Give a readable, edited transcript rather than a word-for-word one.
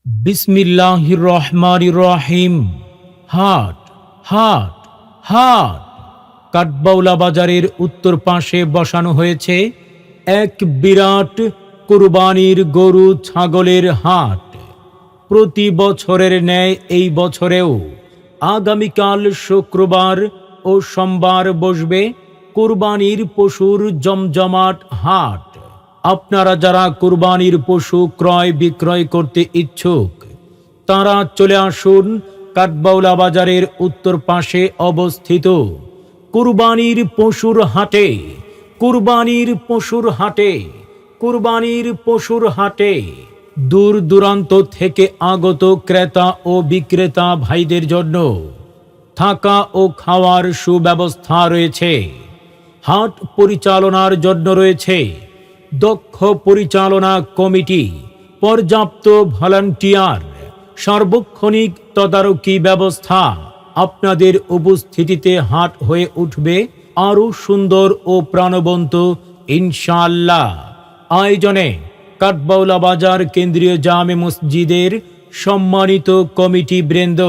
বিসমিল্লাহির রহমানির রহিম। হাট হাট হাট। কাঠবাউলা বাজারের উত্তর পাশে বসানো হয়েছে এক বিরাট কুরবানির গরু ছাগলের হাট। প্রতি বছরের ন্যায় এই বছরেও আগামীকাল শুক্রবার ও সোমবার বসবে কুরবানির পশুর জমজমাট হাট। আপনারা যারা কুরবানির পশু ক্রয় বিক্রয় করতে ইচ্ছুক তারা চলে আসুন কাঠবাউলা বাজারের উত্তর পাশে অবস্থিত কুরবানির পশুর হাটে। কুরবানির পশুর হাটে, কুরবানির পশুর হাটে। দূর দূরান্ত থেকে আগত ক্রেতা ও বিক্রেতা ভাইদের জন্য থাকা ও খাওয়ার সুব্যবস্থা রয়েছে। হাট পরিচালনার জন্য রয়েছে দক্ষ পরিচালনা কমিটি, পর্যাপ্ত ভলান্টিয়ার, সার্বক্ষণিক তদারকি ব্যবস্থা। আপনাদের উপস্থিতিতে হাট হয়ে উঠবে আরও সুন্দর ও প্রাণবন্ত ইনশাআল্লাহ। আয়োজনে কাঠবাউলা বাজার কেন্দ্রীয় জামে মসজিদের সম্মানিত কমিটি বৃন্দ।